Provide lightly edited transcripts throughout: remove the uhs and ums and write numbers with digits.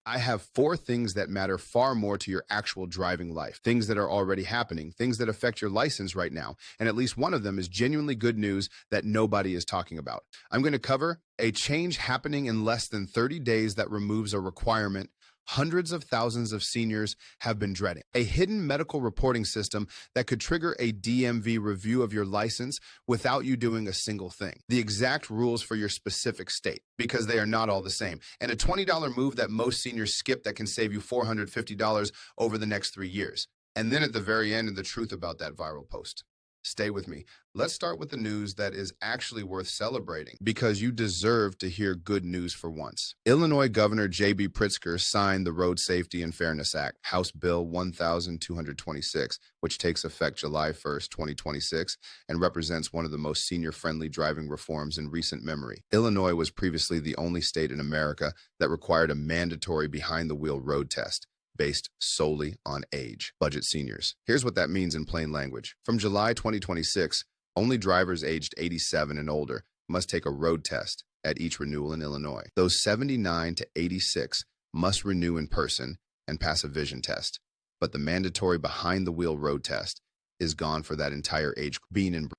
I have four things that matter far more to your actual driving life, things that are already happening, things that affect your license right now. And at least one of them is genuinely good news that nobody is talking about. I'm going to cover a change happening in less than 30 days that removes a requirement hundreds of thousands of seniors have been dreading. A hidden medical reporting system that could trigger a DMV review of your license without you doing a single thing. The exact rules for your specific state, because they are not all the same. And a $20 move that most seniors skip that can save you $450 over the next 3 years. And then at the very end, the truth about that viral post. Stay with me. Let's start with the news that is actually worth celebrating because you deserve to hear good news for once. Illinois Governor J.B. Pritzker signed the Road Safety and Fairness Act, House Bill 1226, which takes effect July 1st, 2026, and represents one of the most senior-friendly driving reforms in recent memory. Illinois was previously the only state in America that required a mandatory behind-the-wheel road test, based solely on age. Budget seniors. Here's what that means in plain language. From July 2026, only drivers aged 87 and older must take a road test at each renewal in Illinois. Those 79 to 86 must renew in person and pass a vision test. But the mandatory behind-the-wheel road test is gone for that entire age.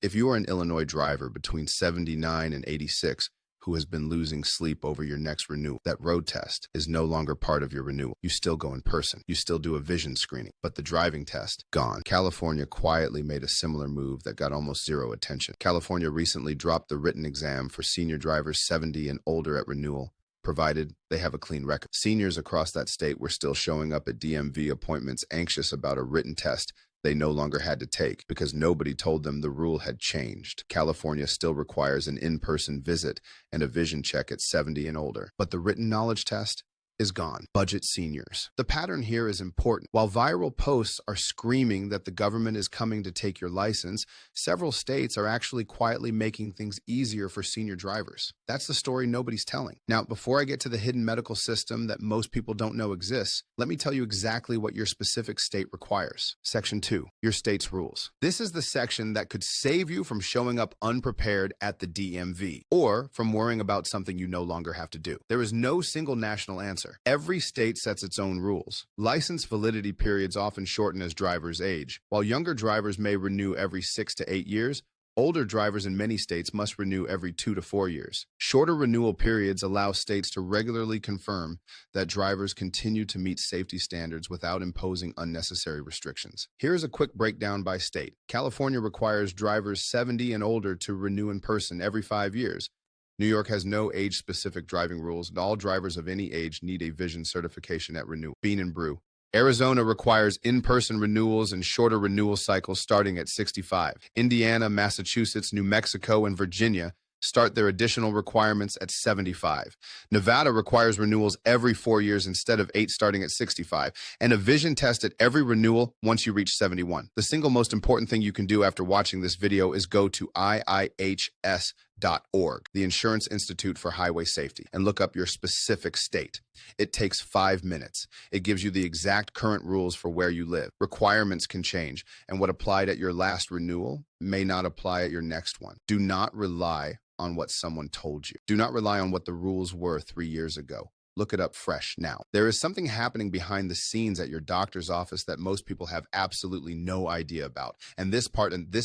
If you are an Illinois driver between 79 and 86, who has been losing sleep over your next renewal, that road test is no longer part of your renewal. You still go in person. You still do a vision screening, but the driving test, gone. California quietly made a similar move that got almost zero attention. California recently dropped the written exam for senior drivers 70 and older at renewal, provided they have a clean record. Seniors across that state were still showing up at DMV appointments anxious about a written test they no longer had to take because nobody told them the rule had changed. California still requires an in-person visit and a vision check at 70 and older, but the written knowledge test is gone. Budget seniors. The pattern here is important. While viral posts are screaming that the government is coming to take your license, several states are actually quietly making things easier for senior drivers. That's the story nobody's telling. Now, before I get to the hidden medical system that most people don't know exists, let me tell you exactly what your specific state requires. Section 2, your state's rules. This is the section that could save you from showing up unprepared at the DMV or from worrying about something you no longer have to do. There is no single national answer. Every state sets its own rules. License validity periods often shorten as drivers age. While younger drivers may renew every 6 to 8 years, older drivers in many states must renew every 2 to 4 years. Shorter renewal periods allow states to regularly confirm that drivers continue to meet safety standards without imposing unnecessary restrictions. Here's a quick breakdown by state. California requires drivers 70 and older to renew in person every 5 years. New York has no age-specific driving rules, and all drivers of any age need a vision certification at renewal. Bean and brew. Arizona requires in-person renewals and shorter renewal cycles starting at 65. Indiana, Massachusetts, New Mexico, and Virginia start their additional requirements at 75. Nevada requires renewals every 4 years instead of 8 starting at 65, and a vision test at every renewal once you reach 71. The single most important thing you can do after watching this video is go to IIHS.org, the Insurance Institute for Highway Safety, and look up your specific state. It takes 5 minutes. It gives you the exact current rules for where you live. Requirements can change, and what applied at your last renewal may not apply at your next one. Do not rely on what someone told you. Do not rely on what the rules were 3 years ago. Look it up fresh now. There is something happening behind the scenes at your doctor's office that most people have absolutely no idea about. And this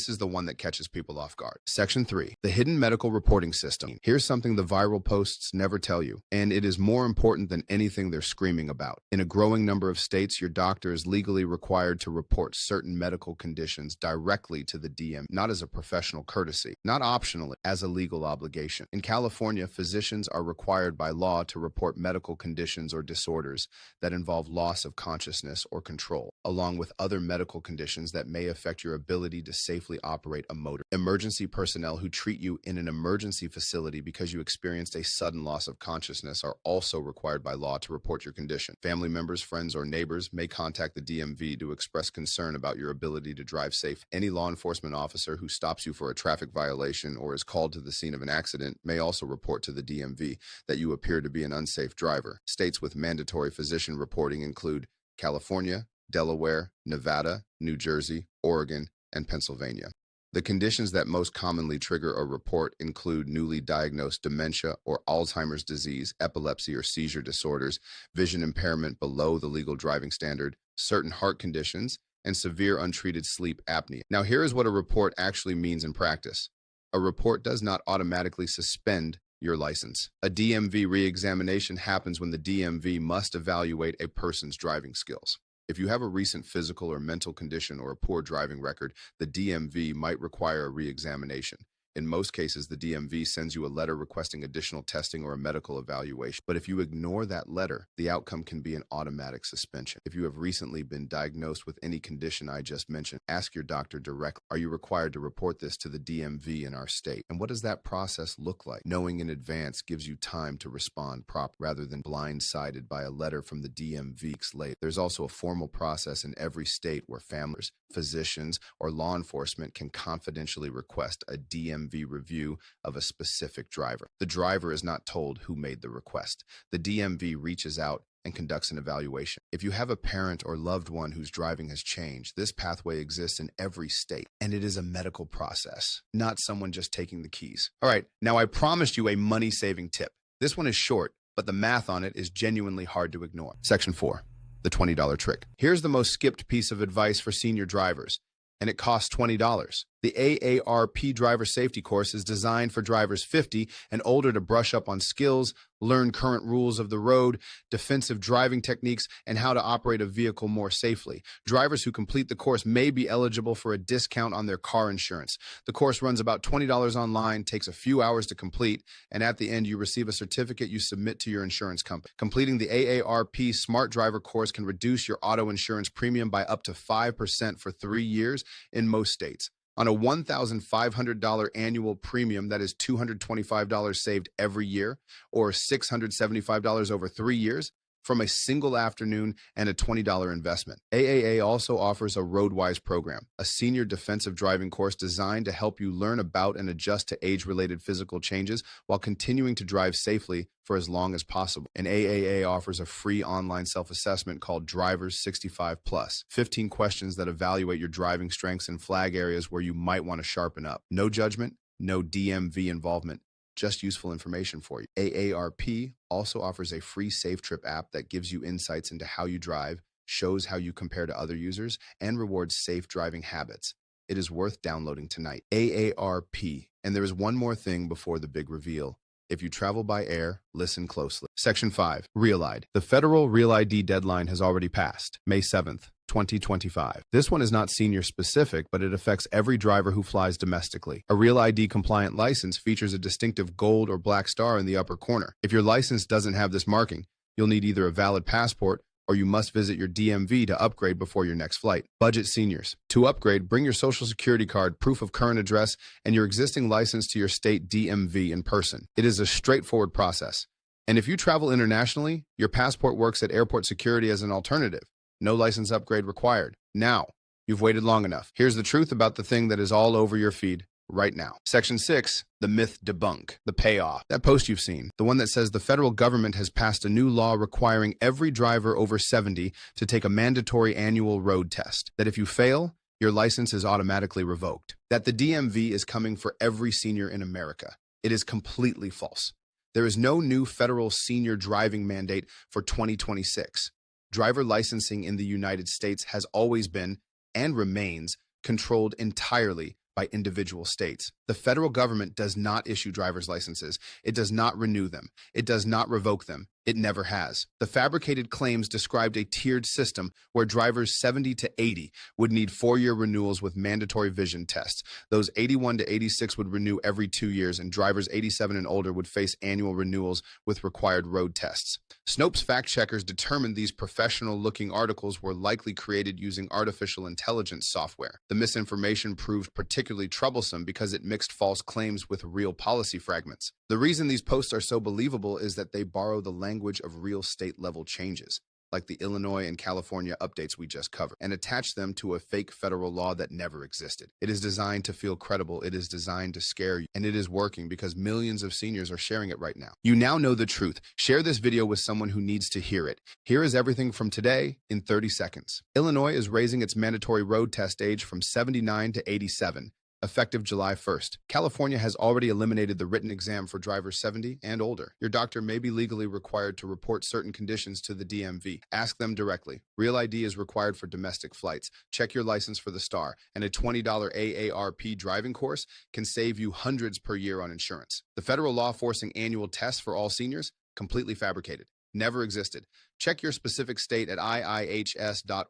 is the one that catches people off guard. Section 3, the hidden medical reporting system. Here's something the viral posts never tell you, and it is more important than anything they're screaming about. In a growing number of states, your doctor is legally required to report certain medical conditions directly to the DM, not as a professional courtesy, not optionally, as a legal obligation. In California, physicians are required by law to report medical conditions or disorders that involve loss of consciousness or control, along with other medical conditions that may affect your ability to safely operate a motor. Emergency personnel who treat you in an emergency facility because you experienced a sudden loss of consciousness are also required by law to report your condition. Family members, friends, or neighbors may contact the DMV to express concern about your ability to drive safe. Any law enforcement officer who stops you for a traffic violation or is called to the scene of an accident may also report to the DMV that you appear to be an unsafe driver. States with mandatory physician reporting include California, Delaware, Nevada, New Jersey, Oregon, and Pennsylvania. The conditions that most commonly trigger a report include newly diagnosed dementia or Alzheimer's disease, epilepsy or seizure disorders, vision impairment below the legal driving standard, certain heart conditions, and severe untreated sleep apnea. Now, here is what a report actually means in practice. A report does not automatically suspend your license. A DMV re-examination happens when the DMV must evaluate a person's driving skills. If you have a recent physical or mental condition or a poor driving record, the DMV might require a re-examination. In most cases, the DMV sends you a letter requesting additional testing or a medical evaluation. But if you ignore that letter, the outcome can be an automatic suspension. If you have recently been diagnosed with any condition I just mentioned, ask your doctor directly. Are you required to report this to the DMV in our state? And what does that process look like? Knowing in advance gives you time to respond properly rather than blindsided by a letter from the DMV weeks later. There's also a formal process in every state where families, physicians, or law enforcement can confidentially request a DMV review of a specific driver. The driver is not told who made the request. The DMV reaches out and conducts an evaluation. If you have a parent or loved one whose driving has changed, this pathway exists in every state, and it is a medical process, not someone just taking the keys. All right, now I promised you a money-saving tip. This one is short, but the math on it is genuinely hard to ignore. Section 4. The $20 trick. Here's the most skipped piece of advice for senior drivers, and it costs $20. The AARP driver safety course is designed for drivers 50 and older to brush up on skills, learn current rules of the road, defensive driving techniques, and how to operate a vehicle more safely. Drivers who complete the course may be eligible for a discount on their car insurance. The course runs about $20 online, takes a few hours to complete, and at the end you receive a certificate you submit to your insurance company. Completing the AARP Smart Driver course can reduce your auto insurance premium by up to 5% for 3 years in most states. On a $1,500 annual premium, that is $225 saved every year, or $675 over 3 years, from a single afternoon and a $20 investment. AAA also offers a Roadwise program, a senior defensive driving course designed to help you learn about and adjust to age-related physical changes while continuing to drive safely for as long as possible. And AAA offers a free online self-assessment called Drivers 65 Plus, 15 questions that evaluate your driving strengths and flag areas where you might want to sharpen up. No judgment, no DMV involvement. Just useful information for you. AARP also offers a free Safe Trip app that gives you insights into how you drive, shows how you compare to other users, and rewards safe driving habits. It is worth downloading tonight. AARP. And there is one more thing before the big reveal. If you travel by air, listen closely. Section 5. Real ID. The federal Real ID deadline has already passed, May 7th. 2025. This one is not senior specific, but it affects every driver who flies domestically. A Real ID compliant license features a distinctive gold or black star in the upper corner. If your license doesn't have this marking, you'll need either a valid passport or you must visit your DMV to upgrade before your next flight. Budget seniors. To upgrade, bring your social security card, proof of current address, and your existing license to your state DMV in person. It is a straightforward process. And if you travel internationally, your passport works at airport security as an alternative. No license upgrade required. Now, you've waited long enough. Here's the truth about the thing that is all over your feed right now. Section 6, the myth debunk, the payoff. That post you've seen, the one that says the federal government has passed a new law requiring every driver over 70 to take a mandatory annual road test. That if you fail, your license is automatically revoked. That the DMV is coming for every senior in America. It is completely false. There is no new federal senior driving mandate for 2026. Driver licensing in the United States has always been, and remains, controlled entirely by individual states. The federal government does not issue driver's licenses. It does not renew them. It does not revoke them. It never has. The fabricated claims described a tiered system where drivers 70 to 80 would need 4-year renewals with mandatory vision tests. Those 81 to 86 would renew every 2 years, and drivers 87 and older would face annual renewals with required road tests. Snopes fact checkers determined these professional-looking articles were likely created using artificial intelligence software. The misinformation proved particularly troublesome because it mixed false claims with real policy fragments. The reason these posts are so believable is that they borrow the language of real state-level changes, like the Illinois and California updates we just covered, and attach them to a fake federal law that never existed. It is designed to feel credible, it is designed to scare you, and it is working because millions of seniors are sharing it right now. You now know the truth. Share this video with someone who needs to hear it. Here is everything from today in 30 seconds. Illinois is raising its mandatory road test age from 79 to 87. Effective July 1st. California has already eliminated the written exam for drivers 70 and older. Your doctor may be legally required to report certain conditions to the DMV. Ask them directly. Real ID is required for domestic flights. Check your license for the STAR, and a $20 AARP driving course can save you hundreds per year on insurance. The federal law forcing annual tests for all seniors? Completely fabricated. Never existed. Check your specific state at iihs.org.